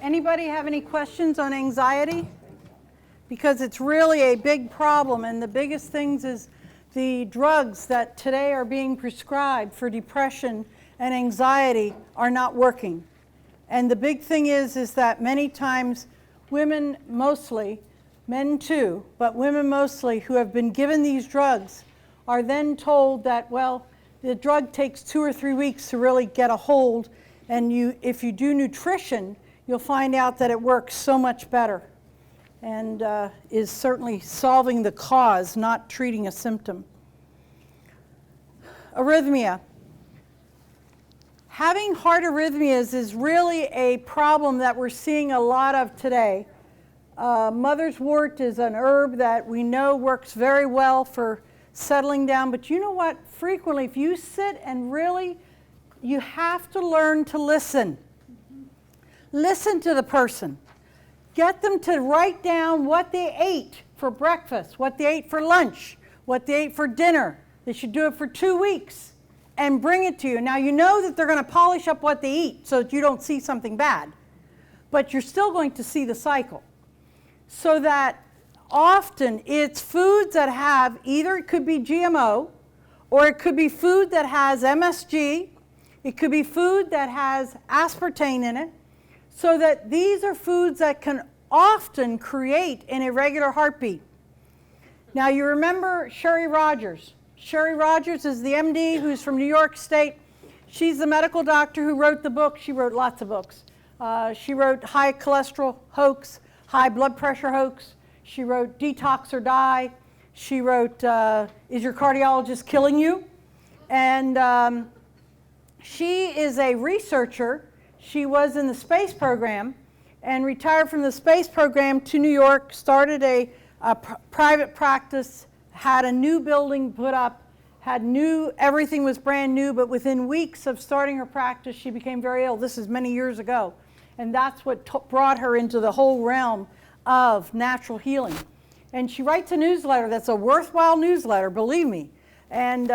Anybody have any questions on anxiety? Because it's really a big problem, and the biggest things is the drugs that today are being prescribed for depression and anxiety are not working. And the big thing is that many times women mostly, men too, but women mostly who have been given these drugs are then told that, well, the drug takes 2 or 3 weeks to really get a hold, and if you do nutrition, you'll find out that it works so much better and is certainly solving the cause, not treating a symptom. Arrhythmia. Having heart arrhythmias is really a problem that we're seeing a lot of today. Mother's wort is an herb that we know works very well for settling down, but you know what? Frequently, if you sit and really, you have to learn to listen. Listen to the person. Get them to write down what they ate for breakfast, what they ate for lunch, what they ate for dinner. They should do it for 2 weeks and bring it to you. Now, you know that they're going to polish up what they eat so that you don't see something bad, but you're still going to see the cycle. So that often it's foods that have either it could be GMO, or it could be food that has MSG, it could be food that has aspartame in it, so that these are foods that can often create an irregular heartbeat. Now you remember Sherry Rogers. Sherry Rogers is the MD who's from New York State. She's the medical doctor who wrote the book. She wrote lots of books. She wrote High Cholesterol Hoax, High Blood Pressure Hoax. She wrote Detox or Die. She wrote Is Your Cardiologist Killing You? And she is a researcher. She was in the space program and retired from the space program to New York, started a private practice, had a new building put up, everything was brand new, but within weeks of starting her practice, she became very ill. This is many years ago. And that's what brought her into the whole realm of natural healing. And she writes a newsletter that's a worthwhile newsletter, believe me. And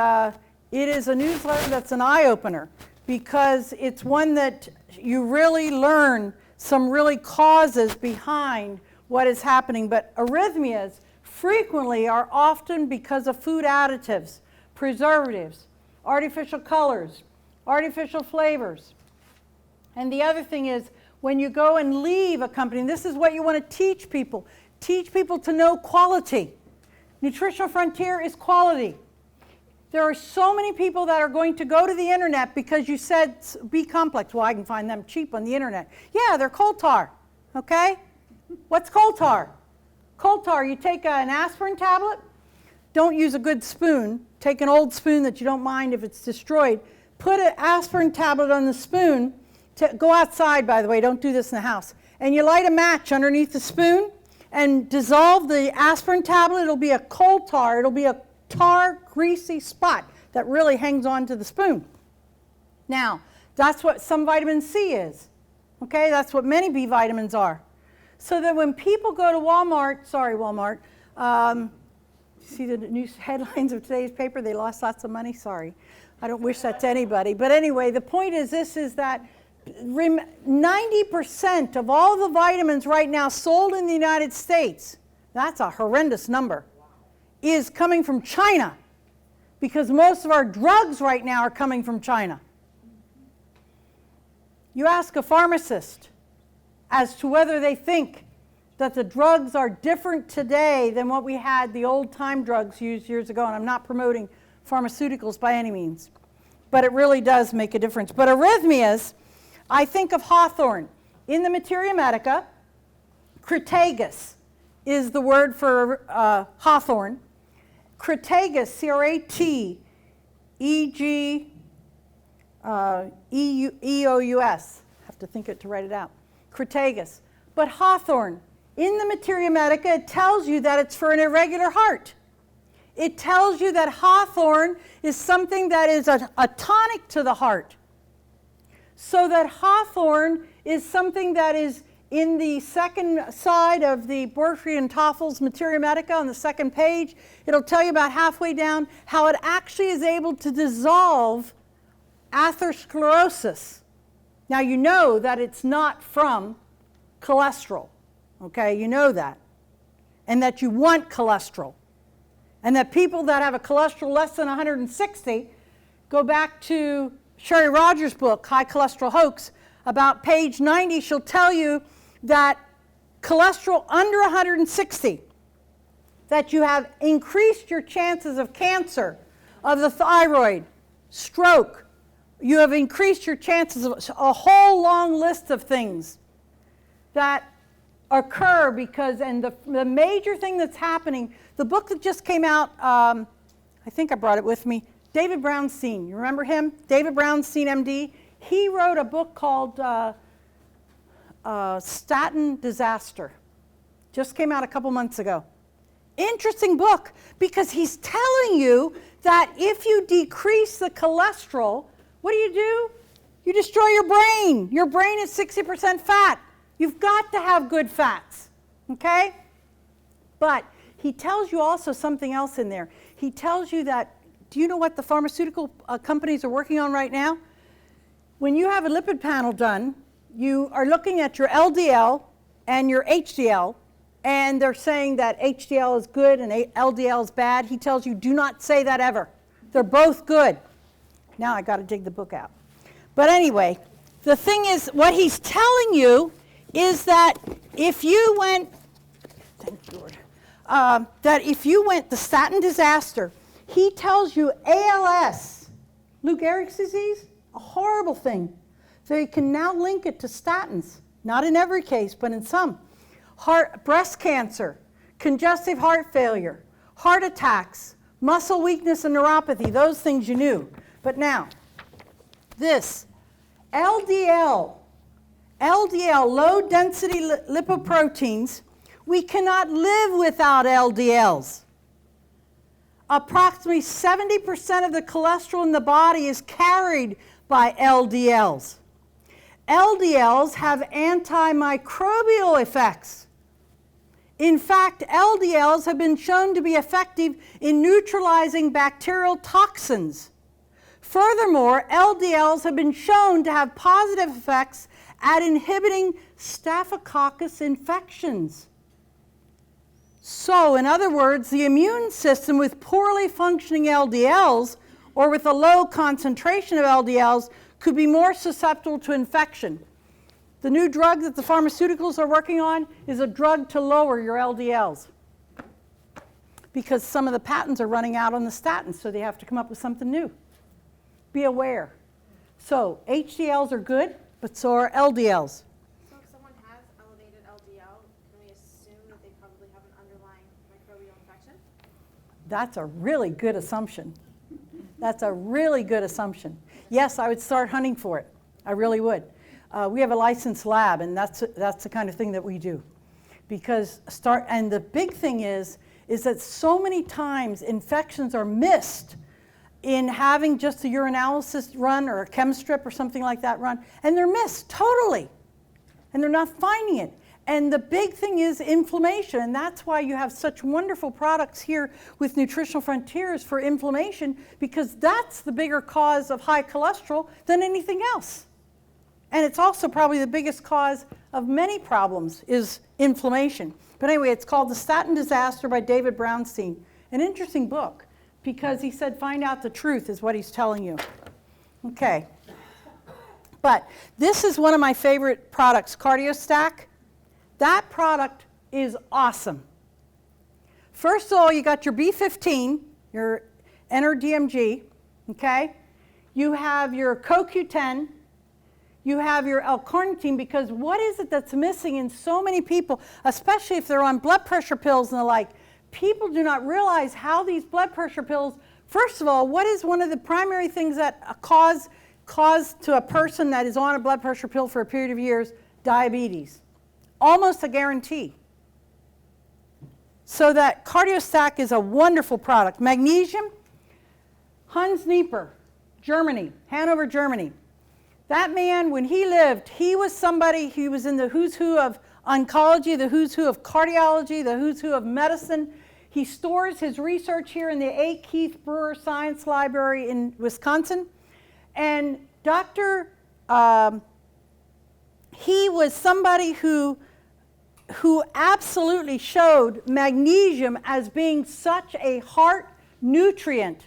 it is a newsletter that's an eye-opener because it's one that you really learn some really causes behind what is happening. But arrhythmias frequently are often because of food additives, preservatives, artificial colors, artificial flavors. And the other thing is, when you go and leave a company, and this is what you want to teach people to know quality. Nutritional frontier is quality. There are so many people that are going to go to the internet because you said B complex. Well, I can find them cheap on the internet. Yeah, they're coal tar, okay? What's coal tar? Coal tar, you take an aspirin tablet, don't use a good spoon, take an old spoon that you don't mind if it's destroyed, put an aspirin tablet on the spoon, go outside, by the way, don't do this in the house, and you light a match underneath the spoon and dissolve the aspirin tablet. It'll be a coal tar, it'll be a tar, greasy spot that really hangs onto the spoon. Now, that's what some vitamin C is, okay? That's what many B vitamins are. So that when people go to Walmart, see the news headlines of today's paper, they lost lots of money, sorry. I don't wish that to anybody. But anyway, the point is this, is that 90% of all the vitamins right now sold in the United States, that's a horrendous number, is coming from China, because most of our drugs right now are coming from China. You ask a pharmacist as to whether they think that the drugs are different today than what we had the old-time drugs used years ago, and I'm not promoting pharmaceuticals by any means, but it really does make a difference. But arrhythmias, I think of hawthorn. In the Materia Medica, Crataegus is the word for hawthorn. Crataegus, C-R-A-T-E-G-E-O-U-S. I have to think it to write it out. Crataegus. But hawthorn, in the Materia Medica, it tells you that it's for an irregular heart. It tells you that hawthorn is something that is a tonic to the heart. So that hawthorn is something that is in the second side of the Bortry and Toffel's Materia Medica on the second page. It'll tell you about halfway down how it actually is able to dissolve atherosclerosis. Now you know that it's not from cholesterol. Okay, you know that. And that you want cholesterol. And that people that have a cholesterol less than 160, go back to Sherry Rogers' book, High Cholesterol Hoax, about page 90, she'll tell you that cholesterol under 160, that you have increased your chances of cancer, of the thyroid, stroke. You have increased your chances of a whole long list of things that occur because, and the major thing that's happening, the book that just came out, I think I brought it with me, David Brownstein. You remember him? David Brownstein, MD. He wrote a book called Statin Disaster. Just came out a couple months ago. Interesting book because he's telling you that if you decrease the cholesterol, what do? You destroy your brain. Your brain is 60% fat. You've got to have good fats, okay? But he tells you also something else in there. He tells you that, do you know what the pharmaceutical companies are working on right now? When you have a lipid panel done, you are looking at your LDL and your HDL, and they're saying that HDL is good and LDL is bad. He tells you, do not say that ever. They're both good. Now I got to dig the book out. But anyway, the thing is, what he's telling you is that if you went, thank you, Lord, that if you went the statin disaster, he tells you ALS, Lou Gehrig's disease, a horrible thing. So you can now link it to statins, not in every case, but in some. Breast cancer, congestive heart failure, heart attacks, muscle weakness and neuropathy, those things you knew. But now, this, LDL, low density lipoproteins, we cannot live without LDLs. Approximately 70% of the cholesterol in the body is carried by LDLs. LDLs have antimicrobial effects. In fact, LDLs have been shown to be effective in neutralizing bacterial toxins. Furthermore, LDLs have been shown to have positive effects at inhibiting staphylococcus infections. So, in other words, the immune system with poorly functioning LDLs or with a low concentration of LDLs could be more susceptible to infection. The new drug that the pharmaceuticals are working on is a drug to lower your LDLs because some of the patents are running out on the statins, so they have to come up with something new. Be aware. So HDLs are good, but so are LDLs. So if someone has elevated LDL, can we assume that they probably have an underlying microbial infection? That's a really good assumption. That's a really good assumption. Yes, I would start hunting for it. I really would. We have a licensed lab, and that's the kind of thing that we do. And the big thing is that so many times infections are missed in having just a urinalysis run or a chem strip or something like that run, and they're missed totally, and they're not finding it. And the big thing is inflammation, and that's why you have such wonderful products here with Nutritional Frontiers for inflammation, because that's the bigger cause of high cholesterol than anything else. And it's also probably the biggest cause of many problems is inflammation. But anyway, it's called The Statin Disaster by David Brownstein. An interesting book, because he said find out the truth is what he's telling you. Okay. But this is one of my favorite products, CardioStack. That product is awesome. First of all, you got your B15, your NR-DMG, okay? You have your CoQ10, you have your L-carnitine, because what is it that's missing in so many people, especially if they're on blood pressure pills and the like? People do not realize how these blood pressure pills, first of all, what is one of the primary things that cause to a person that is on a blood pressure pill for a period of years? Diabetes. Almost a guarantee. So that CardioStack is a wonderful product. Magnesium, Hans Nieper, Germany, Hanover, Germany. That man, when he lived, he was somebody, he was in the who's who of oncology, the who's who of cardiology, the who's who of medicine. He stores his research here in the A. Keith Brewer Science Library in Wisconsin. And he was somebody who who absolutely showed magnesium as being such a heart nutrient.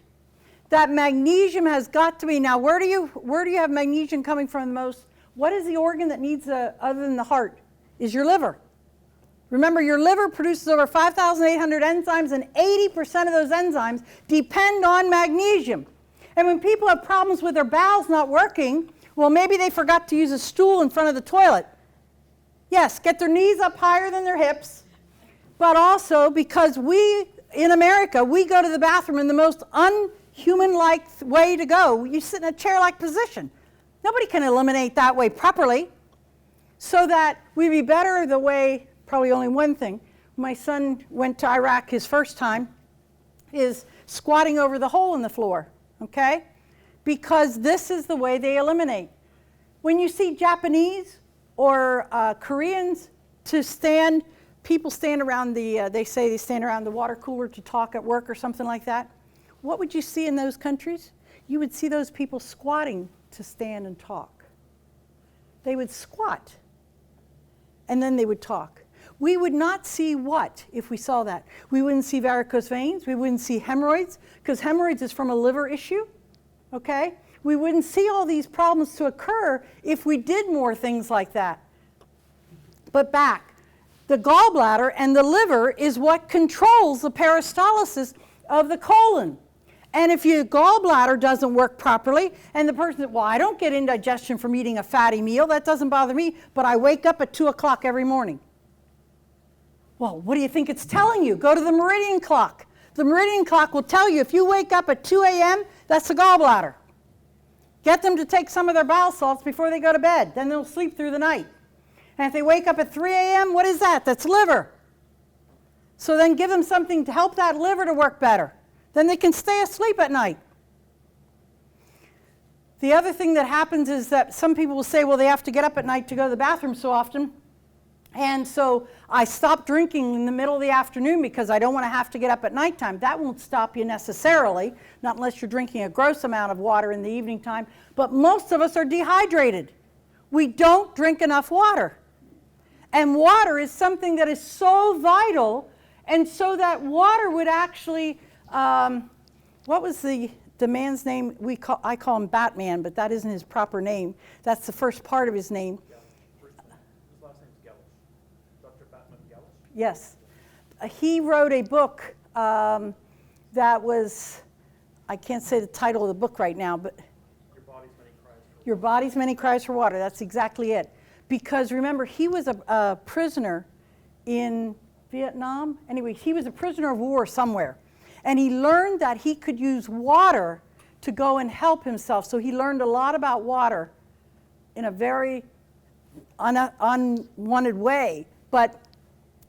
That magnesium has got to be, now where do you have magnesium coming from the most? What is the organ that needs, other than the heart, is your liver. Remember, your liver produces over 5,800 enzymes, and 80% of those enzymes depend on magnesium. And when people have problems with their bowels not working, well, maybe they forgot to use a stool in front of the toilet. Yes, get their knees up higher than their hips, but also because we, in America, we go to the bathroom in the most unhuman-like way to go. You sit in a chair-like position. Nobody can eliminate that way properly. So that we'd be better the way, probably only one thing, my son went to Iraq his first time, is squatting over the hole in the floor, okay? Because this is the way they eliminate. When you see Japanese or Koreans people stand around they say they stand around the water cooler to talk at work or something like that. What would you see in those countries? You would see those people squatting to stand and talk. They would squat, and then they would talk. We would not see what if we saw that? We wouldn't see varicose veins. We wouldn't see hemorrhoids, because hemorrhoids is from a liver issue, okay? We wouldn't see all these problems to occur if we did more things like that. But back, the gallbladder and the liver is what controls the peristalsis of the colon. And if your gallbladder doesn't work properly, and the person says, well, I don't get indigestion from eating a fatty meal, that doesn't bother me, but I wake up at 2 o'clock every morning. Well, what do you think it's telling you? Go to the meridian clock. The meridian clock will tell you if you wake up at 2 a.m., that's the gallbladder. Get them to take some of their bowel salts before they go to bed. Then they'll sleep through the night. And if they wake up at 3 a.m., what is that? That's liver. So then give them something to help that liver to work better. Then they can stay asleep at night. The other thing that happens is that some people will say, well, they have to get up at night to go to the bathroom so often. And so I stop drinking in the middle of the afternoon because I don't want to have to get up at nighttime. That won't stop you necessarily, not unless you're drinking a gross amount of water in the evening time. But most of us are dehydrated. We don't drink enough water. And water is something that is so vital, and so that water would actually, what was the man's name? I call him Batman, but that isn't his proper name. That's the first part of his name. Yes. He wrote a book that was, I can't say the title of the book right now, but Your Body's Many Cries for Water. That's exactly it. Because remember, he was a prisoner in Vietnam. Anyway, he was a prisoner of war somewhere. And he learned that he could use water to go and help himself. So he learned a lot about water in a very unwanted way. But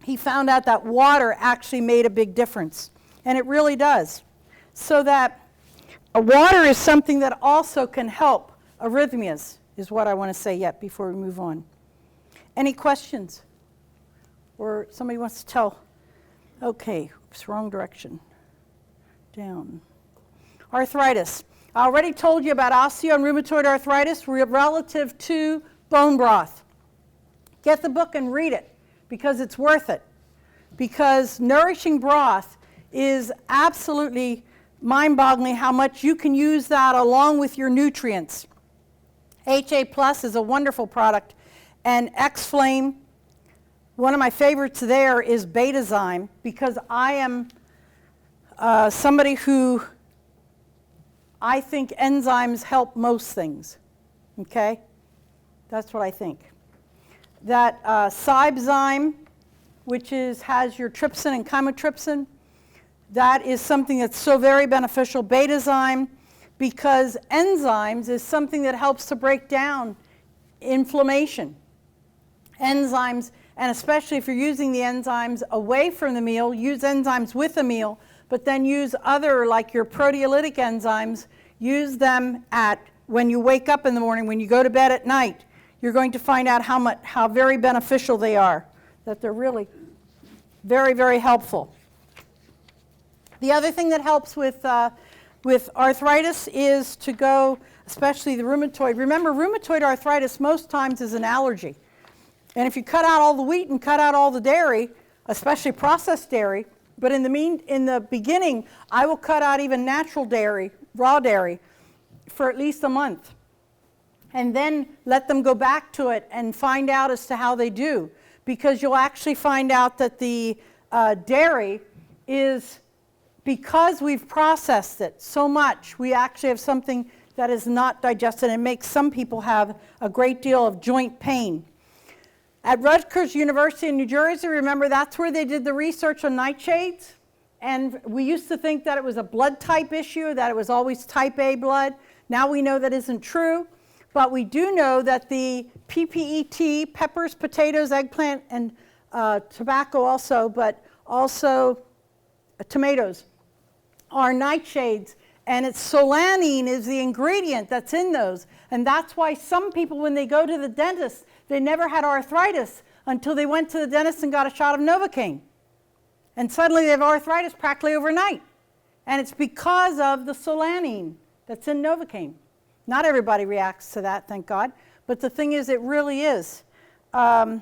he found out that water actually made a big difference. And it really does. So that water is something that also can help arrhythmias, is what I want to say yet before we move on. Any questions? Or somebody wants to tell? Okay, oops, wrong direction. Down. Arthritis. I already told you about osteo and rheumatoid arthritis relative to bone broth. Get the book and read it, because it's worth it. Because nourishing broth is absolutely mind-boggling how much you can use that along with your nutrients. HA Plus is a wonderful product. And X-Flame, one of my favorites there is Betazyme, because I am somebody who, I think enzymes help most things, okay? That's what I think. That Cybezyme, which has your trypsin and chymotrypsin, that is something that's so very beneficial. Betazyme, because enzymes is something that helps to break down inflammation. Enzymes, and especially if you're using the enzymes away from the meal, use enzymes with the meal, but then use other, like your proteolytic enzymes, use them when you wake up in the morning, when you go to bed at night. You're going to find out how very beneficial they are, that they're really very, very helpful. The other thing that helps with arthritis is to go, especially the rheumatoid. Remember, rheumatoid arthritis most times is an allergy. And if you cut out all the wheat and cut out all the dairy, especially processed dairy, but in the beginning, I will cut out even natural dairy, raw dairy, for at least a month. And then let them go back to it and find out as to how they do. Because you'll actually find out that the dairy is, because we've processed it so much, we actually have something that is not digested, and it makes some people have a great deal of joint pain. At Rutgers University in New Jersey, remember that's where they did the research on nightshades? And we used to think that it was a blood type issue, that it was always type A blood. Now we know that isn't true. But we do know that the PPET, peppers, potatoes, eggplant, and tobacco also, but also tomatoes, are nightshades. And it's solanine is the ingredient that's in those. And that's why some people, when they go to the dentist, they never had arthritis until they went to the dentist and got a shot of Novocaine. And suddenly they have arthritis practically overnight. And it's because of the solanine that's in Novocaine. Not everybody reacts to that, thank God. But the thing is, it really is. There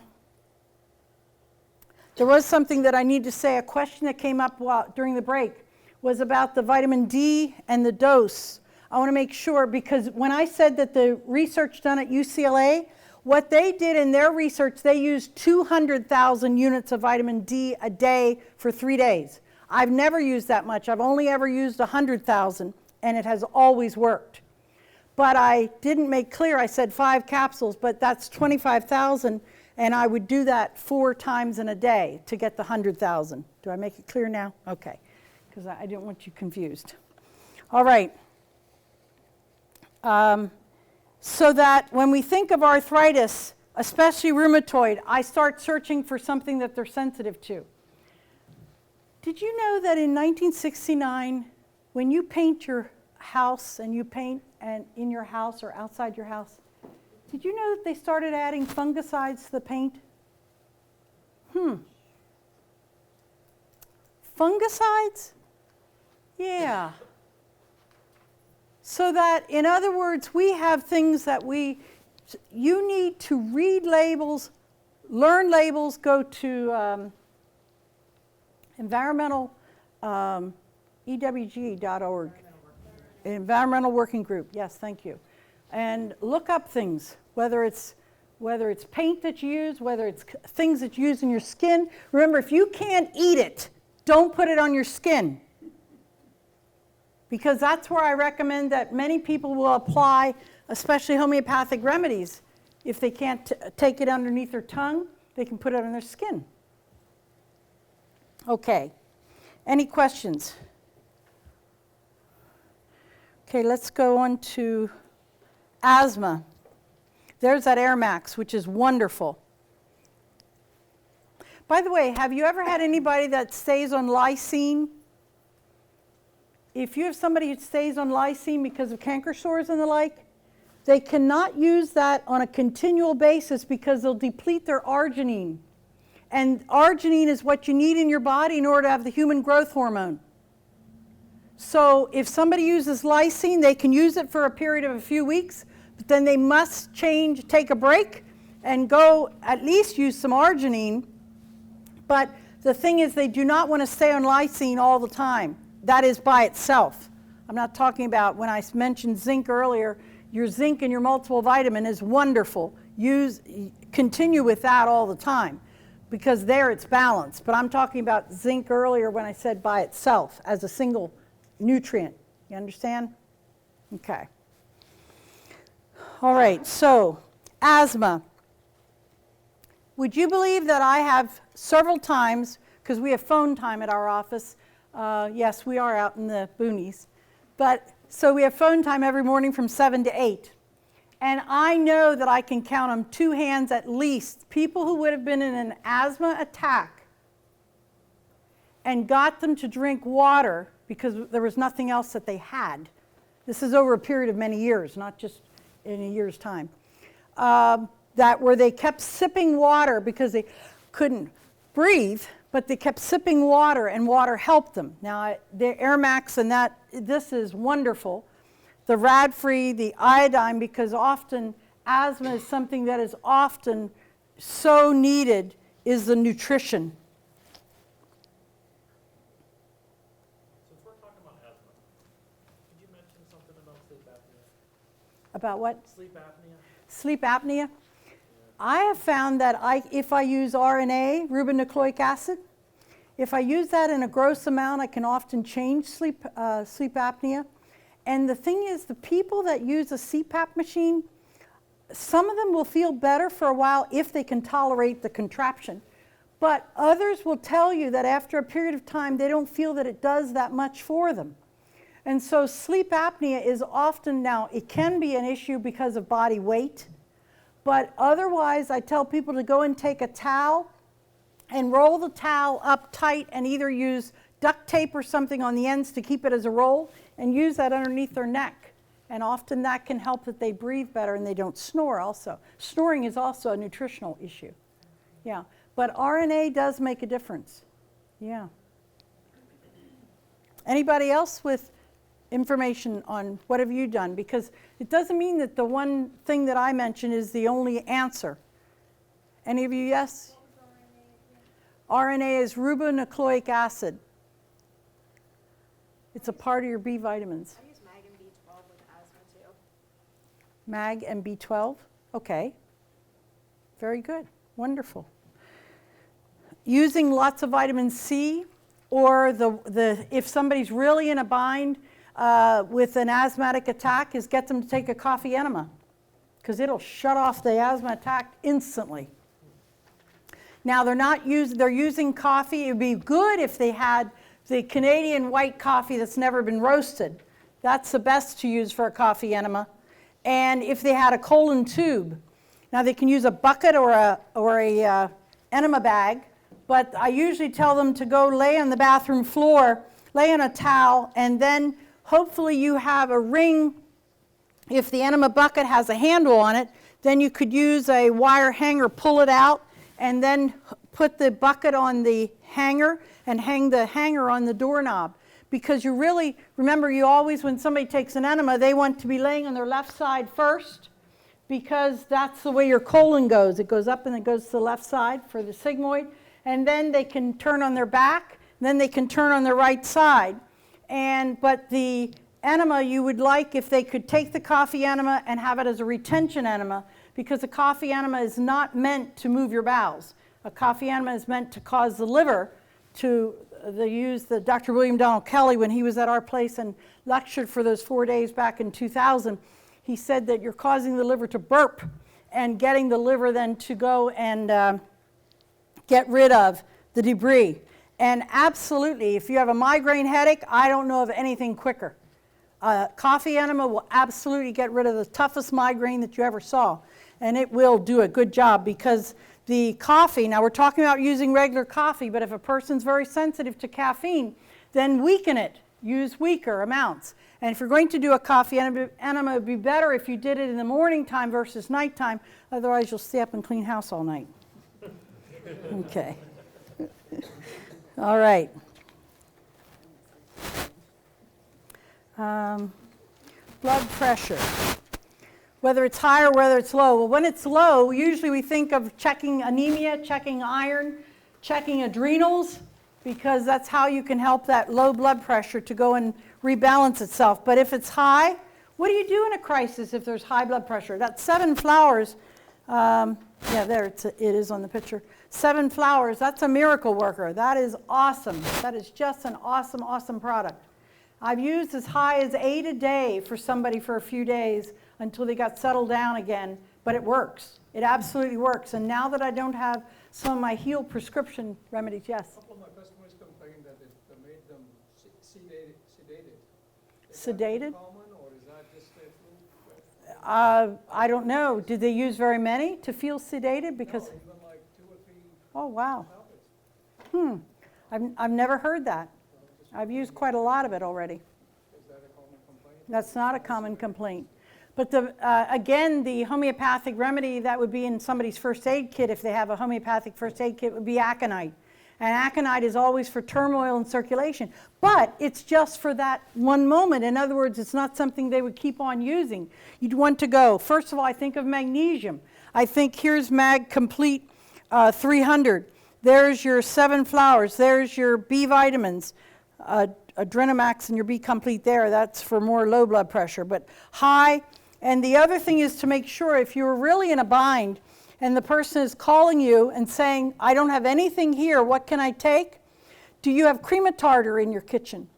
was something that I need to say, a question that came up during the break was about the vitamin D and the dose. I want to make sure, because when I said that the research done at UCLA, what they did in their research, they used 200,000 units of vitamin D a day for 3 days. I've never used that much. I've only ever used 100,000, and it has always worked. But I didn't make clear, I said 5 capsules, but that's 25,000, and I would do that 4 times in a day to get the 100,000. Do I make it clear now? Okay, because I didn't want you confused. All right. So that when we think of arthritis, especially rheumatoid, I start searching for something that they're sensitive to. Did you know that in 1969, when you paint your house and you paint in your house or outside your house, did you know that they started adding fungicides to the paint? Fungicides? Yeah. So that, in other words, we have things that you need to read labels, learn labels, go to environmental, EWG.org. Environmental Working Group, yes, thank you. And look up things, whether it's paint that you use, whether it's things that you use in your skin. Remember, if you can't eat it, don't put it on your skin. Because that's where I recommend that many people will apply, especially homeopathic remedies. If they can't take it underneath their tongue, they can put it on their skin. Okay, any questions? Okay, let's go on to asthma. There's that Air Max, which is wonderful. By the way, have you ever had anybody that stays on lysine? If you have somebody who stays on lysine because of canker sores and the like, they cannot use that on a continual basis because they'll deplete their arginine. And arginine is what you need in your body in order to have the human growth hormone. So if somebody uses lysine, they can use it for a period of a few weeks, but then they must take a break and go at least use some arginine. But the thing is, they do not want to stay on lysine all the time. That is by itself. I'm not talking about, when I mentioned zinc earlier, your zinc and your multiple vitamin is wonderful. Continue with that all the time, because there it's balanced. But I'm talking about zinc earlier when I said by itself as a single nutrient. You understand? Okay. All right, so asthma. Would you believe that I have several times, because we have phone time at our office. Yes, we are out in the boonies. But so we have phone time every morning from 7 to 8. And I know that I can count on 2 hands at least people who would have been in an asthma attack and got them to drink water because there was nothing else that they had. This is over a period of many years, not just in a year's time. Where they kept sipping water because they couldn't breathe, but they kept sipping water, and water helped them. Now, the Air Max and this is wonderful. The rad-free, the iodine, because often asthma is something that is often so needed is the nutrition. Since we're talking about asthma, could you mention something about sleep apnea? About what? Sleep apnea? Sleep apnea. I have found that if I use RNA, ribonucleic acid, if I use that in a gross amount, I can often change sleep apnea. And the thing is, the people that use a CPAP machine, some of them will feel better for a while if they can tolerate the contraption. But others will tell you that after a period of time, they don't feel that it does that much for them. And so sleep apnea is often, now it can be an issue because of body weight, but otherwise I tell people to go and take a towel and roll the towel up tight and either use duct tape or something on the ends to keep it as a roll and use that underneath their neck. And often that can help that they breathe better and they don't snore also. Snoring is also a nutritional issue. Yeah, but RNA does make a difference. Yeah. Anybody else with information on what have you done? Because it doesn't mean that the one thing that I mentioned is the only answer. Any of you, yes? RNA is ribonucleic acid. It's a part of your B vitamins. I use MAG and B12 with asthma too. MAG and B12? Okay. Very good. Wonderful. Using lots of vitamin C, or if somebody's really in a bind with an asthmatic attack, is get them to take a coffee enema, because it'll shut off the asthma attack instantly. Now they're using coffee. It would be good if they had the Canadian white coffee that's never been roasted. That's the best to use for a coffee enema. And if they had a colon tube. Now they can use a bucket or a enema bag, but I usually tell them to go lay on the bathroom floor, lay on a towel, and then hopefully you have a ring. If the enema bucket has a handle on it, then you could use a wire hanger, pull it out, and then put the bucket on the hanger and hang the hanger on the doorknob. Because you really, remember, you always, when somebody takes an enema, they want to be laying on their left side first, because that's the way your colon goes. It goes up and it goes to the left side for the sigmoid, and then they can turn on their back, and then they can turn on their right side. But the enema, you would like if they could take the coffee enema and have it as a retention enema, because a coffee enema is not meant to move your bowels. A coffee enema is meant to cause the liver to use the Dr. William Donald Kelly, when he was at our place and lectured for those 4 days back in 2000, he said that you're causing the liver to burp and getting the liver then to go and get rid of the debris. And absolutely, if you have a migraine headache, I don't know of anything quicker. Coffee enema will absolutely get rid of the toughest migraine that you ever saw. And it will do a good job, because the coffee, now we're talking about using regular coffee, but if a person's very sensitive to caffeine, then weaken it. Use weaker amounts. And if you're going to do a coffee enema, it would be better if you did it in the morning time versus nighttime. Otherwise, you'll stay up and clean house all night. Okay. All right. Blood pressure. Whether it's high or whether it's low. Well, when it's low, usually we think of checking anemia, checking iron, checking adrenals, because that's how you can help that low blood pressure to go and rebalance itself. But if it's high, what do you do in a crisis if there's high blood pressure? That 7 flowers, there it is on the picture. 7 flowers, that's a miracle worker. That is awesome. That is just an awesome, awesome product. I've used as high as 8 a day for somebody for a few days until they got settled down again, but it works. It absolutely works. And now that I don't have some of my heal prescription remedies, yes? A couple of my customers complained that it made them sedated. Is Sedated? that common, or is that just a fluke? I don't know. Did they use very many to feel sedated? Because No, even like 2 or 3 oh wow, tablets. I've never heard that. I've used quite a lot of it already. Is that a common complaint? That's not a common complaint. But again, the homeopathic remedy that would be in somebody's first aid kit, if they have a homeopathic first aid kit, would be aconite. And aconite is always for turmoil and circulation. But it's just for that one moment. In other words, it's not something they would keep on using. You'd want to go, first of all, I think of magnesium. I think here's Mag Complete 300. There's your 7 flowers. There's your B vitamins, Adrenamax and your B Complete there. That's for more low blood pressure, but high. And the other thing is to make sure if you're really in a bind and the person is calling you and saying, I don't have anything here, what can I take? Do you have cream of tartar in your kitchen?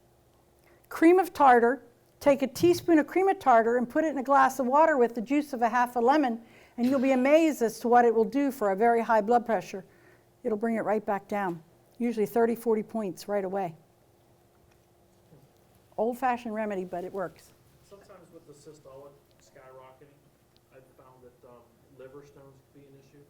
Cream of tartar, take a teaspoon of cream of tartar and put it in a glass of water with the juice of a half a lemon, and you'll be amazed as to what it will do for a very high blood pressure. It'll bring it right back down, usually 30, 40 points right away. Old-fashioned remedy, but it works. Sometimes with the systolic skyrocketing, I've found that liver stones could be an issue.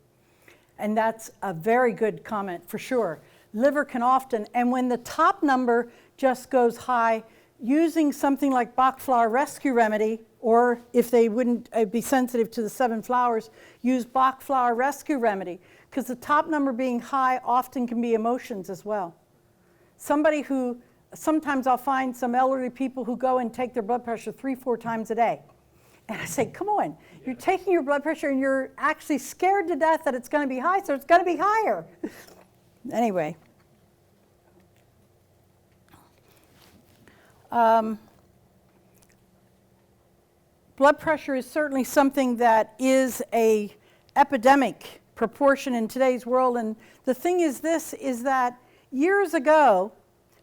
And that's a very good comment, for sure. Liver can often, and when the top number just goes high, using something like Bach flower rescue remedy, or if they wouldn't be sensitive to the 7 flowers, use Bach flower rescue remedy, because the top number being high often can be emotions as well. Somebody who, sometimes I'll find some elderly people who go and take their blood pressure 3-4 times a day. And I say, come on, you're taking your blood pressure and you're actually scared to death that it's going to be high, so it's going to be higher. Anyway. Blood pressure is certainly something that is an epidemic proportion in today's world. And the thing is this, is that years ago,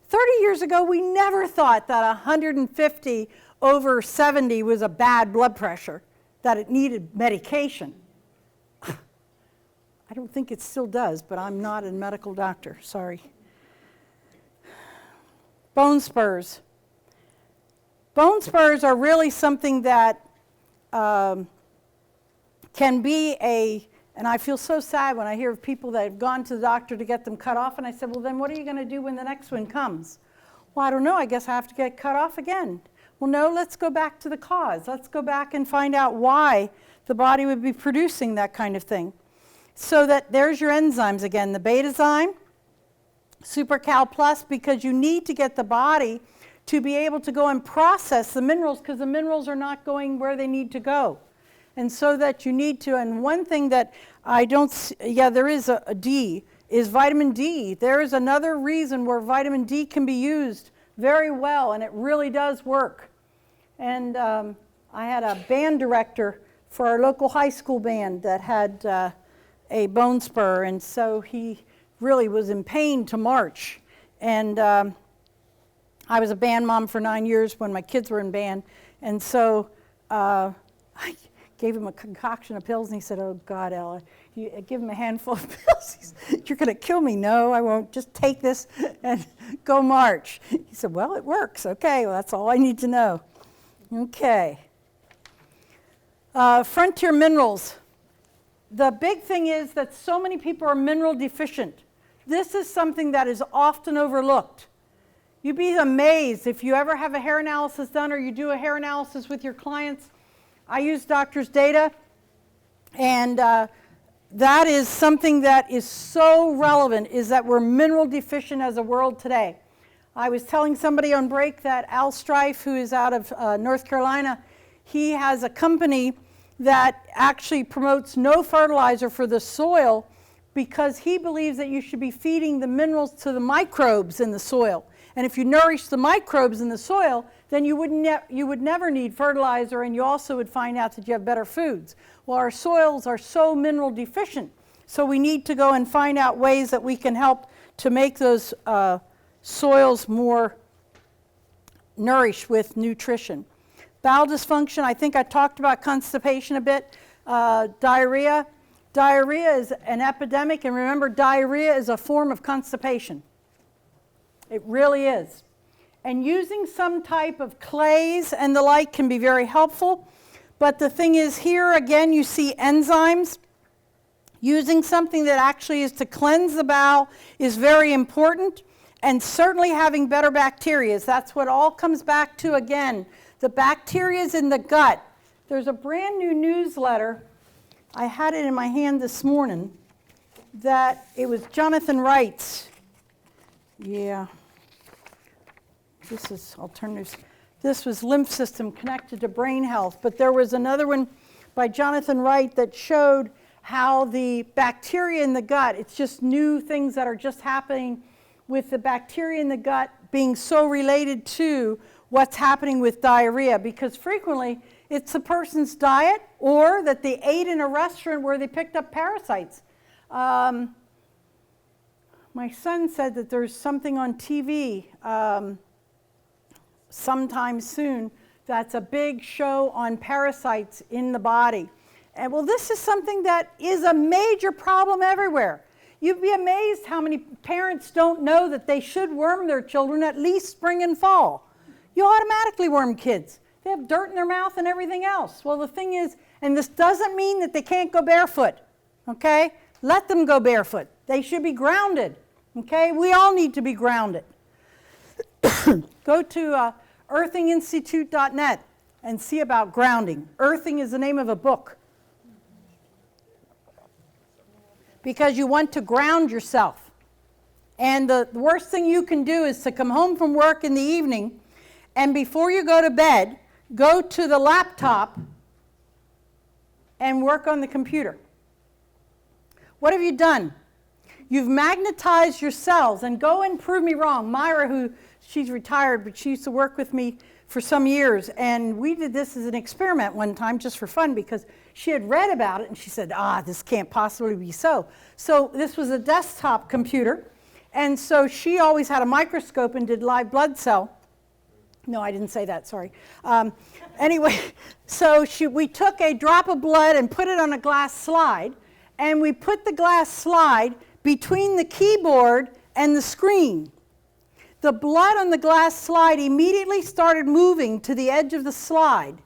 30 years ago, we never thought that 150 over 70 was a bad blood pressure, that it needed medication. I don't think it still does, but I'm not a medical doctor, sorry. Bone spurs. Bone spurs are really something that can be and I feel so sad when I hear of people that have gone to the doctor to get them cut off, and I said, well, then what are you going to do when the next one comes? Well, I don't know, I guess I have to get cut off again. Well, no, let's go back to the cause. Let's go back and find out why the body would be producing that kind of thing. So that there's your enzymes again, the betazyme, SuperCal Plus, because you need to get the body to be able to go and process the minerals, because the minerals are not going where they need to go. And so that you need to, and one thing that I don't, there is a D, is vitamin D. There is another reason where vitamin D can be used very well, and it really does work. And I had a band director for our local high school band that had a bone spur, and so he really was in pain to march. And I was a band mom for 9 years when my kids were in band, and so I gave him a concoction of pills, and he said, oh, God, Ella, you give him a handful of pills. You're going to kill me. No, I won't. Just take this and go march. He said, well, it works. Okay, well, that's all I need to know. Okay. Frontier minerals. The big thing is that so many people are mineral deficient. This is something that is often overlooked. You'd be amazed if you ever have a hair analysis done or you do a hair analysis with your clients. I use doctors' data, and that is something that is so relevant, is that we're mineral deficient as a world today. I was telling somebody on break that Al Strife, who is out of North Carolina, he has a company that actually promotes no fertilizer for the soil because he believes that you should be feeding the minerals to the microbes in the soil. And if you nourish the microbes in the soil, then you would never need fertilizer, and you also would find out that you have better foods. Well, our soils are so mineral deficient, so we need to go and find out ways that we can help to make those soils more nourished with nutrition. Bowel dysfunction, I think I talked about constipation a bit. Diarrhea. Diarrhea is an epidemic, and remember, diarrhea is a form of constipation. It really is. And using some type of clays and the like can be very helpful. But the thing is, here again, you see enzymes. Using something that actually is to cleanse the bowel is very important. And certainly having better bacteria. That's what all comes back to again. The bacteria is in the gut. There's a brand new newsletter. I had it in my hand this morning. That it was Jonathan Wright's. Yeah. This is alternatives. This was lymph system connected to brain health. But there was another one by Jonathan Wright that showed how the bacteria in the gut, it's just new things that are just happening with the bacteria in the gut being so related to what's happening with diarrhea, because frequently it's a person's diet or that they ate in a restaurant where they picked up parasites. My son said that there's something on TV sometime soon that's a big show on parasites in the body. And well, this is something that is a major problem everywhere. You'd be amazed how many parents don't know that they should worm their children at least spring and fall. You automatically worm kids. They have dirt in their mouth and everything else. Well, the thing is, and this doesn't mean that they can't go barefoot, okay? Let them go barefoot. They should be grounded, okay? We all need to be grounded. Go to earthinginstitute.net and see about grounding. Earthing is the name of a book. Because you want to ground yourself. And the worst thing you can do is to come home from work in the evening, and before you go to bed, go to the laptop and work on the computer. What have you done? You've magnetized your cells, and go and prove me wrong. Myra, she's retired, but she used to work with me for some years, and we did this as an experiment one time just for fun because she had read about it and she said, this can't possibly be so. So this was a desktop computer, and so she always had a microscope and did live blood cell. No, I didn't say that, sorry. Anyway, so we took a drop of blood and put it on a glass slide, and we put the glass slide between the keyboard and the screen. The blood on the glass slide immediately started moving to the edge of the slide.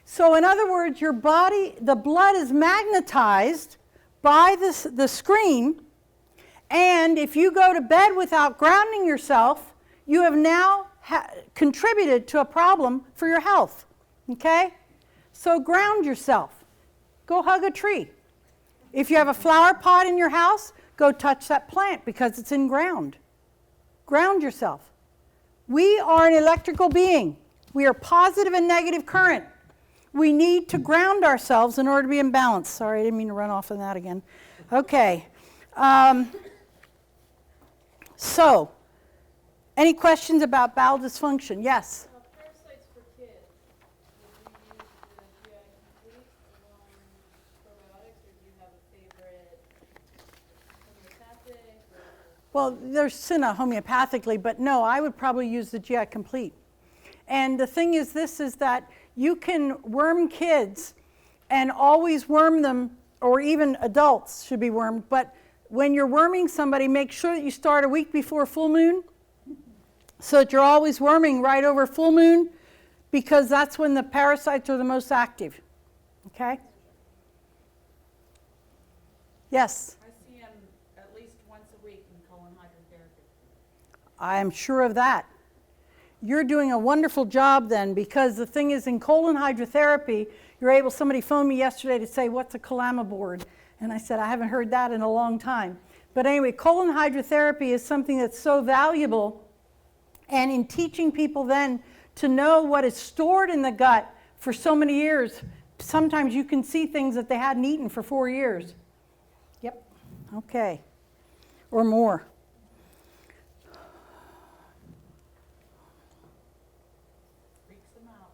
So in other words, your body, the blood is magnetized by the screen, and if you go to bed without grounding yourself, you have now contributed to a problem for your health, okay? So ground yourself. Go hug a tree. If you have a flower pot in your house, go touch that plant because it's in ground. Ground yourself. We are an electrical being. We are positive and negative current. We need to ground ourselves in order to be in balance. Sorry, I didn't mean to run off on that again. Okay. So, any questions about bowel dysfunction? Yes? Parasites for kids, would you use the GI Complete along probiotics, or do you have a favorite homeopathic? Well, there's Cinna homeopathically, but no, I would probably use the GI Complete. And the thing is this, is that you can worm kids and always worm them, or even adults should be wormed, but when you're worming somebody, make sure that you start a week before full moon, so that you're always worming right over full moon, because that's when the parasites are the most active. Okay? Yes? I see them at least once a week in colon hydrotherapy. I am sure of that. You're doing a wonderful job then, because the thing is, in colon hydrotherapy, somebody phoned me yesterday to say, what's a Calamabord? And I said, I haven't heard that in a long time. But anyway, colon hydrotherapy is something that's so valuable. And in teaching people then to know what is stored in the gut for so many years, sometimes you can see things that they hadn't eaten for 4 years. Yep. Okay. Or more. Freaks them out.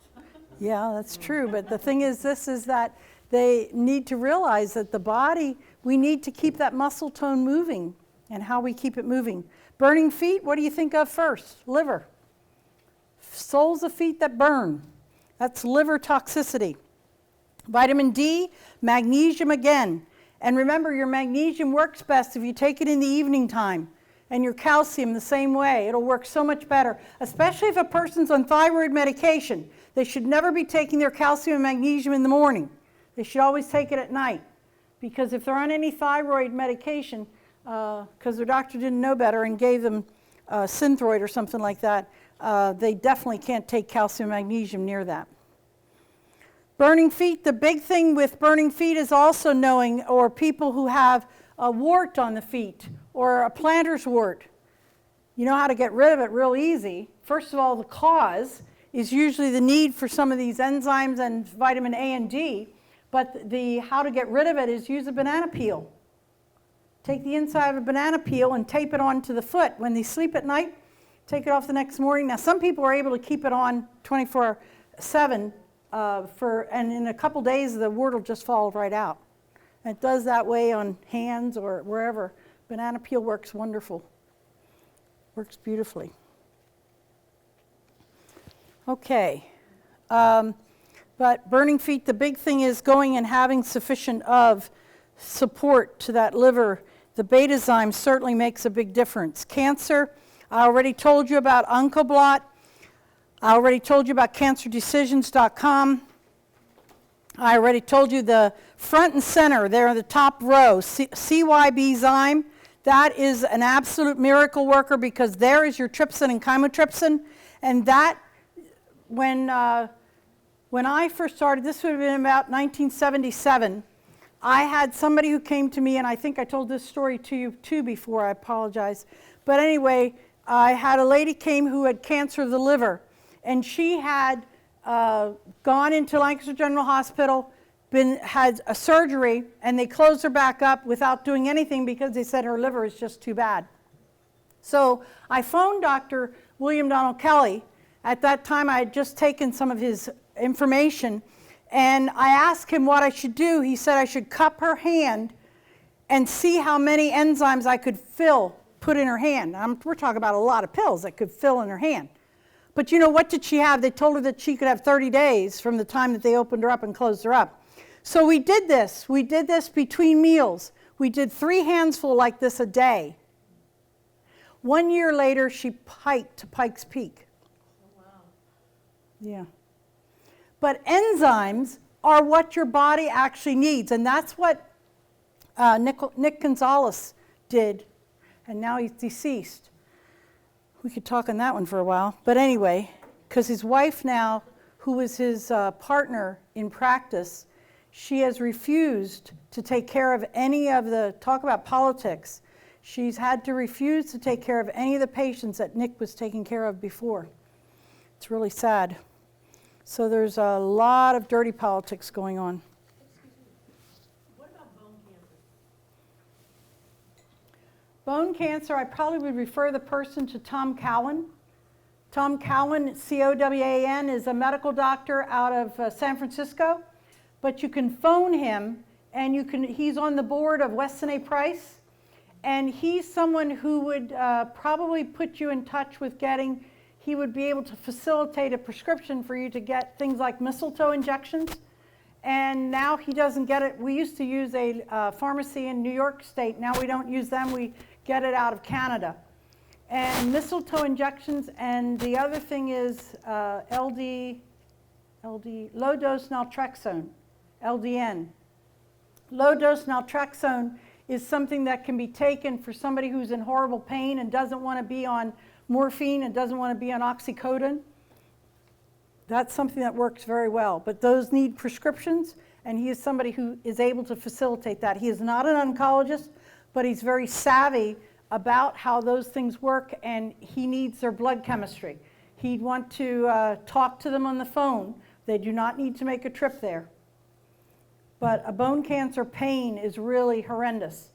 Yeah, that's true. But the thing is, this is that they need to realize that the body, we need to keep that muscle tone moving, and how we keep it moving. Burning feet, what do you think of first? Liver. Soles of feet that burn. That's liver toxicity. Vitamin D, magnesium again. And remember, your magnesium works best if you take it in the evening time. And your calcium the same way. It'll work so much better, especially if a person's on thyroid medication. They should never be taking their calcium and magnesium in the morning. They should always take it at night. Because if they're on any thyroid medication, because their doctor didn't know better and gave them Synthroid or something like that, they definitely can't take calcium and magnesium near that. Burning feet, the big thing with burning feet is also knowing, or people who have a wart on the feet, or a plantar's wart. You know how to get rid of it real easy. First of all, the cause is usually the need for some of these enzymes and vitamin A and D. But the how to get rid of it is use a banana peel. Take the inside of a banana peel and tape it onto the foot. When they sleep at night, take it off the next morning. Now, some people are able to keep it on 24/7, and in a couple days, the wart will just fall right out. And it does that way on hands or wherever. Banana peel works wonderful. Works beautifully. Okay. But burning feet, the big thing is going and having sufficient of support to that liver. The beta-zyme certainly makes a big difference. Cancer, I already told you about Oncoblot. I already told you about cancerdecisions.com. I already told you the front and center, there in the top row, CYB Zyme. That is an absolute miracle worker because there is your trypsin and chymotrypsin. And that, when I first started, this would have been about 1977, I had somebody who came to me, and I think I told this story to you too before, I apologize. But anyway, I had a lady came who had cancer of the liver, and she had gone into Lancaster General Hospital, had a surgery, and they closed her back up without doing anything because they said her liver is just too bad. So I phoned Dr. William Donald Kelly. At that time, I had just taken some of his information, and I asked him what I should do. He said I should cup her hand and see how many enzymes I could put in her hand. We're talking about a lot of pills that could fill in her hand. But you know, what did she have? They told her that she could have 30 days from the time that they opened her up and closed her up. So we did this. We did this between meals. We did 3 handsful like this a day. 1 year later, she hiked to Pikes Peak. Oh, wow. Yeah. But enzymes are what your body actually needs, and that's what Nick Gonzalez did, and now he's deceased. We could talk on that one for a while, but anyway, because his wife now, who was his partner in practice, she has refused to take care of any of the, talk about politics, she's had to refuse to take care of any of the patients that Nick was taking care of before. It's really sad. So there's a lot of dirty politics going on. What about bone cancer? Bone cancer, I probably would refer the person to Tom Cowan. Tom Cowan, C-O-W-A-N, is a medical doctor out of San Francisco. But you can phone him, and he's on the board of Weston A. Price. And he's someone who would probably put you in touch with he would be able to facilitate a prescription for you to get things like mistletoe injections. And now he doesn't get it. We used to use a pharmacy in New York State. Now we don't use them. We get it out of Canada. And mistletoe injections, and the other thing is LD, low-dose naltrexone, LDN. Low-dose naltrexone is something that can be taken for somebody who's in horrible pain and doesn't want to be on morphine and doesn't want to be on oxycodone. That's something that works very well. But those need prescriptions, and he is somebody who is able to facilitate that. He is not an oncologist, but he's very savvy about how those things work, and he needs their blood chemistry. He'd want to talk to them on the phone. They do not need to make a trip there. But a bone cancer pain is really horrendous.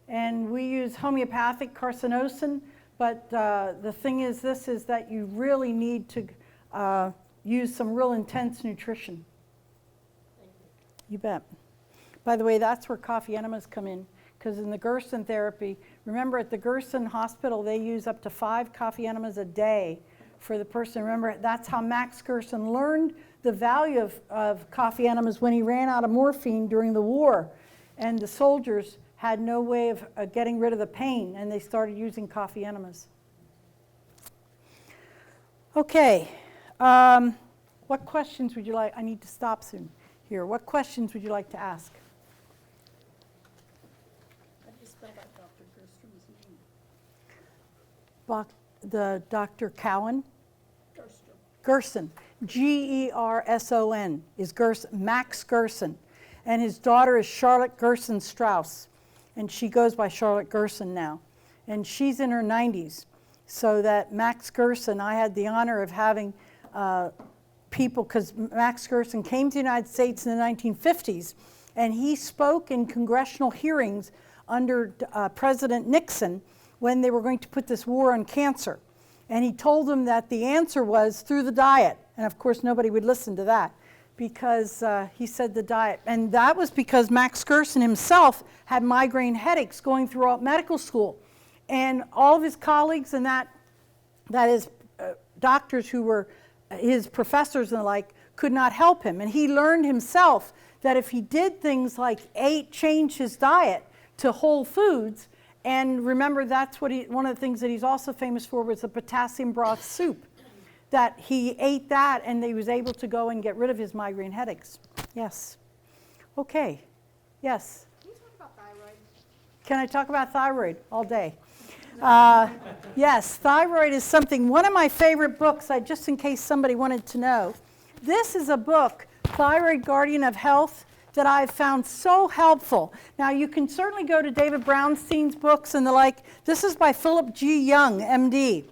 And we use homeopathic carcinosin, but the thing is that you really need to use some real intense nutrition. Thank you. You bet. By the way, that's where coffee enemas come in, because in the Gerson therapy, remember at the Gerson Hospital, they use up to 5 coffee enemas a day for the person. Remember, that's how Max Gerson learned the value of coffee enemas when he ran out of morphine during the war. And the soldiers had no way of getting rid of the pain, and they started using coffee enemas. Okay. What questions would you like? I need to stop soon here. What questions would you like to ask? How do you spell that Dr. Gerstrom's name? The Dr. Cowan? Gerstrom. Gerson. Gerson is Gerson, Max Gerson. And his daughter is Charlotte Gerson Strauss. And she goes by Charlotte Gerson now. And she's in her 90s. So that Max Gerson, I had the honor of having people, because Max Gerson came to the United States in the 1950s, and he spoke in congressional hearings under President Nixon when they were going to put this war on cancer. And he told them that the answer was through the diet. And of course, nobody would listen to that because he said the diet. And that was because Max Gerson himself had migraine headaches going throughout medical school. And all of his colleagues and that is doctors who were his professors and the like could not help him. And he learned himself that if he did things like change his diet to whole foods, and remember that's what one of the things that he's also famous for was the potassium broth soup, that he ate that and he was able to go and get rid of his migraine headaches. Yes. Okay. Yes. Can you talk about thyroid? Can I talk about thyroid all day? Yes, thyroid is something, one of my favorite books, just in case somebody wanted to know. This is a book, Thyroid Guardian of Health, that I've found so helpful. Now, you can certainly go to David Brownstein's books and the like. This is by Philip G. Young, MD.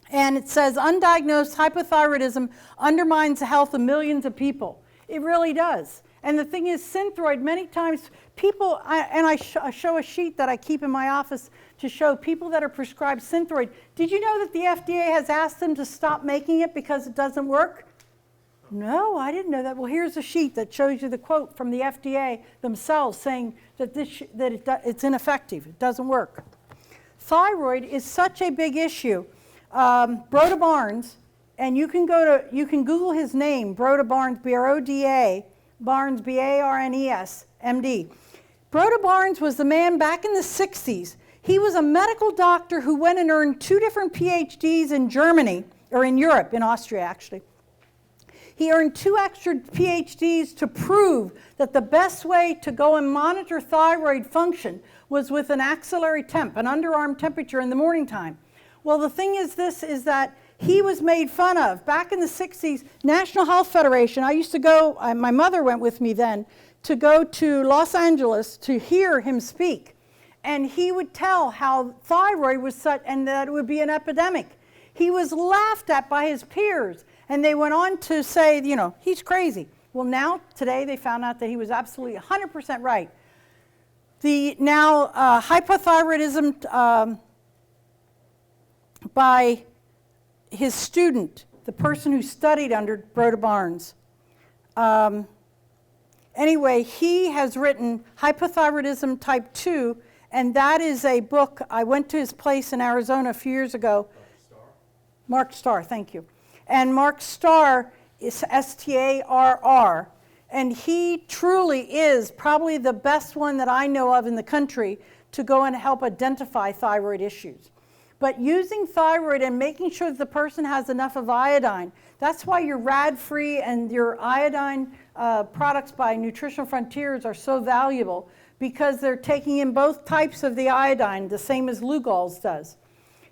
And it says, undiagnosed hypothyroidism undermines the health of millions of people. It really does. And the thing is, Synthroid, many times people, I show a sheet that I keep in my office to show people that are prescribed Synthroid. Did you know that the FDA has asked them to stop making it because it doesn't work? No, I didn't know that. Well, here's a sheet that shows you the quote from the FDA themselves saying that it's ineffective. It doesn't work. Thyroid is such a big issue. Broda Barnes, and you can Google his name, Broda Barnes, B-R-O-D-A, Barnes, B-A-R-N-E-S, M.D. Broda Barnes was the man back in the 60s. He was a medical doctor who went and earned 2 different PhDs in Germany, or in Europe, in Austria actually. He earned 2 extra PhDs to prove that the best way to go and monitor thyroid function was with an axillary temp, an underarm temperature in the morning time. Well, the thing is that he was made fun of. Back in the 60s, National Health Federation, I used to go, my mother went with me then, to go to Los Angeles to hear him speak. And he would tell how thyroid was such, and that it would be an epidemic. He was laughed at by his peers. And they went on to say, you know, he's crazy. Well, now, today, they found out that he was absolutely 100% right. Hypothyroidism by his student, the person who studied under Broda Barnes. Anyway, he has written Hypothyroidism Type 2, and that is a book. I went to his place in Arizona a few years ago. Mark Starr, thank you. And Mark Starr is S-T-A-R-R, and he truly is probably the best one that I know of in the country to go and help identify thyroid issues. But using thyroid and making sure that the person has enough of iodine, that's why your rad-free and your iodine products by Nutritional Frontiers are so valuable, because they're taking in both types of the iodine, the same as Lugol's does.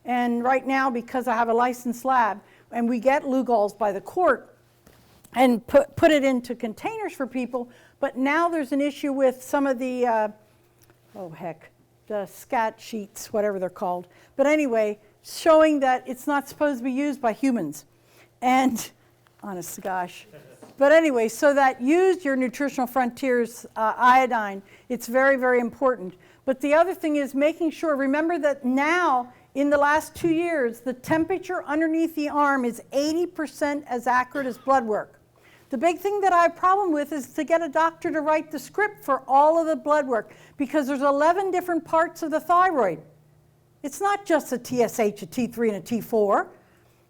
And right now, because I have a licensed lab, and we get Lugol's by the quart and put it into containers for people, but now there's an issue with some of the, the scat sheets, whatever they're called. But anyway, showing that it's not supposed to be used by humans. And, honest to gosh. But anyway, so that use your Nutritional Frontiers iodine, it's very, very important. But the other thing is making sure, remember that now, in the last 2 years, the temperature underneath the arm is 80% as accurate as blood work. The big thing that I have a problem with is to get a doctor to write the script for all of the blood work, because there's 11 different parts of the thyroid. It's not just a TSH, a T3, and a T4.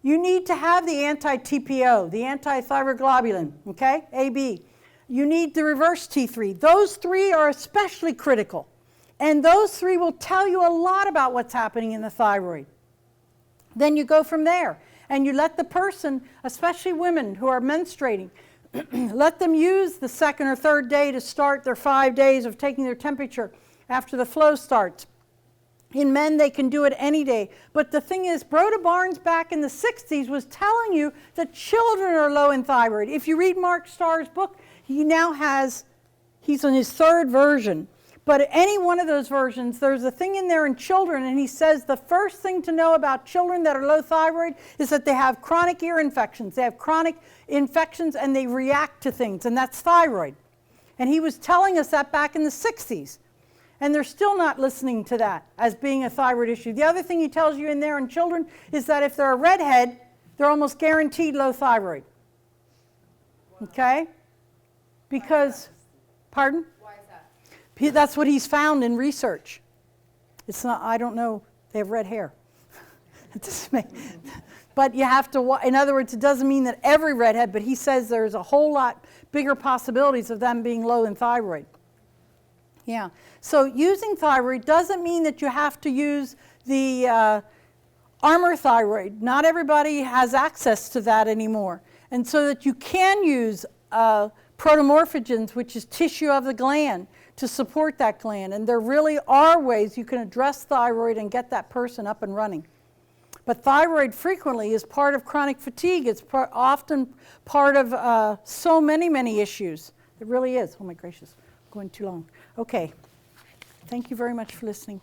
You need to have the anti-TPO, the anti-thyroglobulin, okay, AB. You need the reverse T3. Those 3 are especially critical. And those 3 will tell you a lot about what's happening in the thyroid. Then you go from there, and you let the person, especially women who are menstruating, let them use the 2nd or 3rd day to start their 5 days of taking their temperature after the flow starts. In men, they can do it any day. But the thing is, Broda Barnes back in the 60s was telling you that children are low in thyroid. If you read Mark Starr's book, he's on his 3rd version. But any one of those versions, there's a thing in there in children, and he says the first thing to know about children that are low thyroid is that they have chronic ear infections. They have chronic infections and they react to things, and that's thyroid. And he was telling us that back in the 60s. And they're still not listening to that as being a thyroid issue. The other thing he tells you in there in children is that if they're a redhead, they're almost guaranteed low thyroid. Okay? Because, pardon? Why is that? That's what he's found in research. It's not, I don't know, they have red hair. But you have to, in other words, it doesn't mean that every redhead, but he says there's a whole lot bigger possibilities of them being low in thyroid. Yeah, so using thyroid doesn't mean that you have to use the armor thyroid. Not everybody has access to that anymore. And so that you can use protomorphogens, which is tissue of the gland, to support that gland. And there really are ways you can address thyroid and get that person up and running. But thyroid frequently is part of chronic fatigue. It's often part of so many issues. It really is. Oh my gracious, going too long. Okay. Thank you very much for listening.